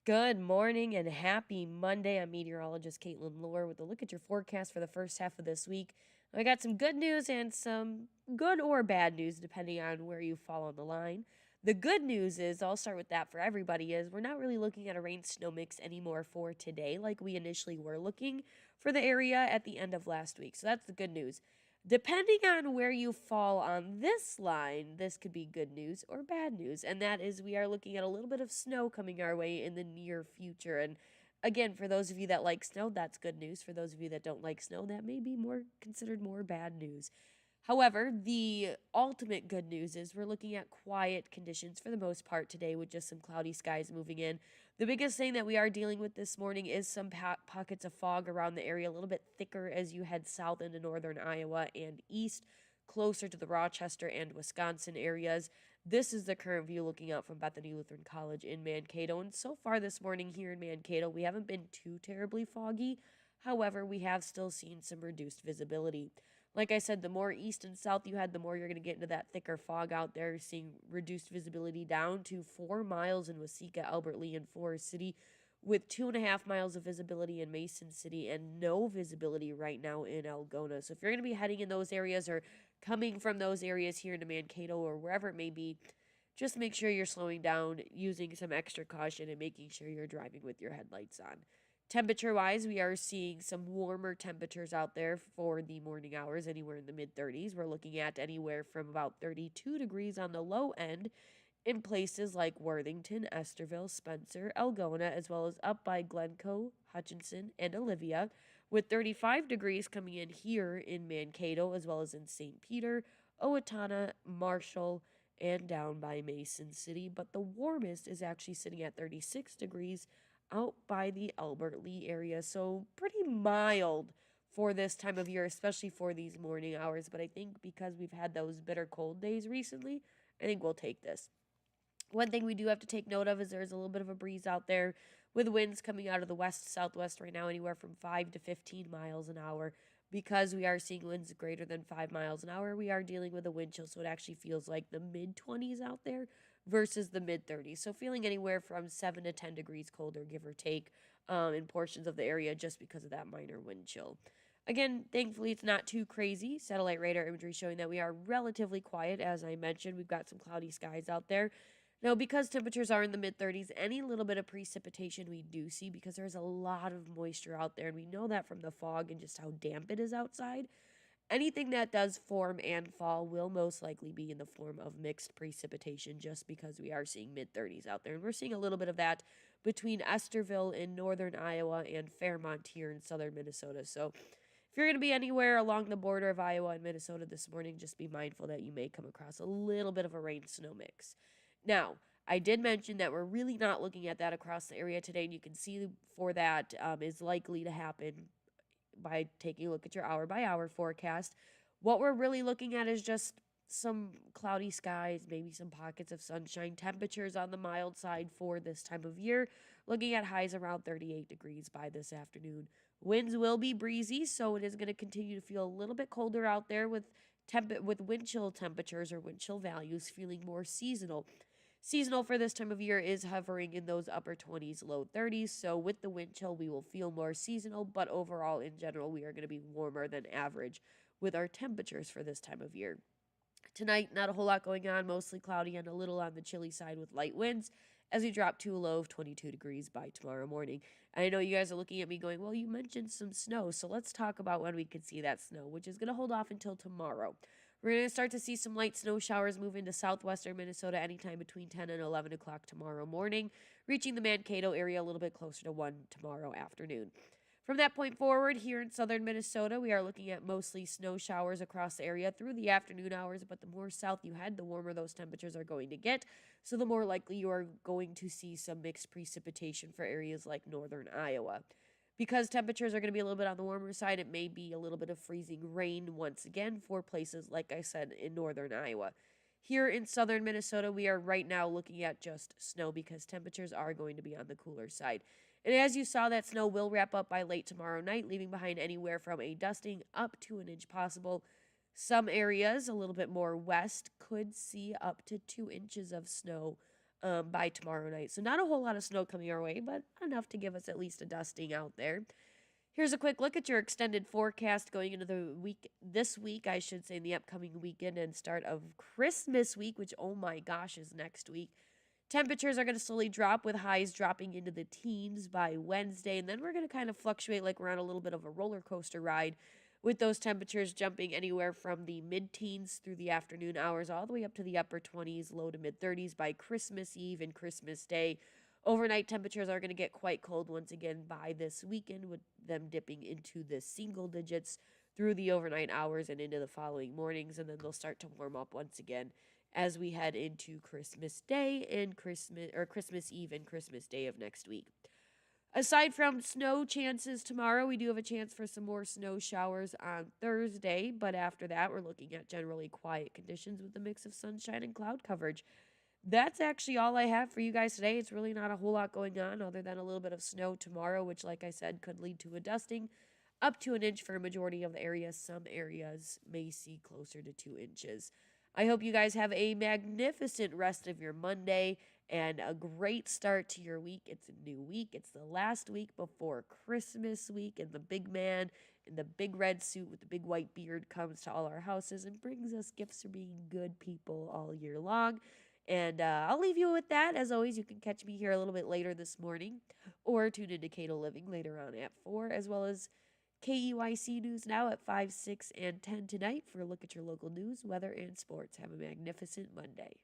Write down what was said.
Good morning and happy Monday. I'm meteorologist Caitlyn Lorr with a look at your forecast for the first half of this week. I got some good news and some good or bad news, depending on where you fall on the line. The good news is, I'll start with that for everybody, is we're not really looking at a rain snow mix anymore for today, like we initially were looking for the area at the end of last week. So that's the good news. Depending on where you fall on this line, this could be good news or bad news. And that is, we are looking at a little bit of snow coming our way in the near future. And again, for those of you that like snow, that's good news. For those of you that don't like snow, that may be more considered more bad news. However, the ultimate good news is we're looking at quiet conditions for the most part today with just some cloudy skies moving in. The biggest thing that we are dealing with this morning is some pockets of fog around the area, a little bit thicker as you head south into northern Iowa and east, closer to the Rochester and Wisconsin areas. This is the current view looking out from Bethany Lutheran College in Mankato. And so far this morning here in Mankato, we haven't been too terribly foggy. However, we have still seen some reduced visibility. Like I said, the more east and south you head, the more you're going to get into that thicker fog out there, seeing reduced visibility down to 4 miles in Waseca, Albert Lee, and Forest City, with 2.5 miles of visibility in Mason City and no visibility right now in Algona. So if you're going to be heading in those areas or coming from those areas here into Mankato or wherever it may be, just make sure you're slowing down, using some extra caution, and making sure you're driving with your headlights on. Temperature wise, we are seeing some warmer temperatures out there for the morning hours, anywhere in the mid 30s. We're looking at anywhere from about 32 degrees on the low end in places like Worthington, Esterville, Spencer, Algona, as well as up by Glencoe, Hutchinson, and Olivia, with 35 degrees coming in here in Mankato, as well as in St. Peter, Owatonna, Marshall, and down by Mason City. But the warmest is actually sitting at 36 degrees out by the Albert Lee area. So pretty mild for this time of year, especially for these morning hours. But I think because we've had those bitter cold days recently, I think we'll take this. One thing we do have to take note of is there's a little bit of a breeze out there with winds coming out of the west southwest right now, anywhere from 5 to 15 miles an hour. Because we are seeing winds greater than 5 miles an hour, we are dealing with a wind chill, so it actually feels like the mid 20s out there versus the mid 30s. So feeling anywhere from 7 to 10 degrees colder, give or take, in portions of the area just because of that minor wind chill. Again, thankfully, it's not too crazy. Satellite radar imagery showing that we are relatively quiet. As I mentioned, we've got some cloudy skies out there. Now, because temperatures are in the mid 30s, any little bit of precipitation we do see, because there's a lot of moisture out there, and we know that from the fog and just how damp it is outside. Anything that does form and fall will most likely be in the form of mixed precipitation, just because we are seeing mid 30s out there. And we're seeing a little bit of that between Esterville in northern Iowa and Fairmont here in southern Minnesota. So if you're going to be anywhere along the border of Iowa and Minnesota this morning, just be mindful that you may come across a little bit of a rain snow mix. Now, I did mention that we're really not looking at that across the area today, and you can see for that is likely to happen by taking a look at your hour by hour forecast. What we're really looking at is just some cloudy skies, maybe some pockets of sunshine, temperatures on the mild side for this time of year, looking at highs around 38 degrees by this afternoon. Winds will be breezy, so it is going to continue to feel a little bit colder out there with wind chill temperatures or wind chill values feeling more seasonal. Seasonal for this time of year is hovering in those upper 20s, low 30s. So with the wind chill, we will feel more seasonal, but overall, in general, we are going to be warmer than average with our temperatures for this time of year. Tonight, not a whole lot going on, mostly cloudy and a little on the chilly side with light winds as we drop to a low of 22 degrees by tomorrow morning. And I know you guys are looking at me going, well, you mentioned some snow, so let's talk about when we could see that snow, which is going to hold off until tomorrow. We're going to start to see some light snow showers move into southwestern Minnesota anytime between 10 and 11 o'clock tomorrow morning, reaching the Mankato area a little bit closer to 1 tomorrow afternoon. From that point forward, here in southern Minnesota, we are looking at mostly snow showers across the area through the afternoon hours, but the more south you head, the warmer those temperatures are going to get, so the more likely you are going to see some mixed precipitation for areas like northern Iowa. Because temperatures are going to be a little bit on the warmer side, it may be a little bit of freezing rain once again for places, like I said, in northern Iowa. Here in southern Minnesota, we are right now looking at just snow because temperatures are going to be on the cooler side. And as you saw, that snow will wrap up by late tomorrow night, leaving behind anywhere from a dusting up to an inch possible. Some areas, a little bit more west, could see up to 2 inches of snow by tomorrow night. So not a whole lot of snow coming our way, but enough to give us at least a dusting out there. Here's a quick look at your extended forecast going into the week, this week, I should say, in the upcoming weekend and start of Christmas week, which, oh my gosh, is next week. Temperatures are going to slowly drop with highs dropping into the teens by Wednesday, and then we're going to kind of fluctuate like we're on a little bit of a roller coaster ride with those temperatures jumping anywhere from the mid-teens through the afternoon hours all the way up to the upper 20s, low to mid-30s by Christmas Eve and Christmas Day. Overnight temperatures are going to get quite cold once again by this weekend, with them dipping into the single digits through the overnight hours and into the following mornings, and then they'll start to warm up once again as we head into Christmas Day and Christmas Eve and Christmas Day of next week. Aside from snow chances tomorrow, we do have a chance for some more snow showers on Thursday, but after that, we're looking at generally quiet conditions with a mix of sunshine and cloud coverage. That's actually all I have for you guys today. It's really not a whole lot going on other than a little bit of snow tomorrow, which, like I said, could lead to a dusting up to an inch for a majority of the areas. Some areas may see closer to 2 inches. I hope you guys have a magnificent rest of your Monday and a great start to your week. It's a new week. It's the last week before Christmas week, and the big man in the big red suit with the big white beard comes to all our houses and brings us gifts for being good people all year long. And I'll leave you with that. As always, you can catch me here a little bit later this morning or tune into Cato Living later on at 4, as well as KEYC News Now at 5, 6, and 10 tonight for a look at your local news, weather, and sports. Have a magnificent Monday.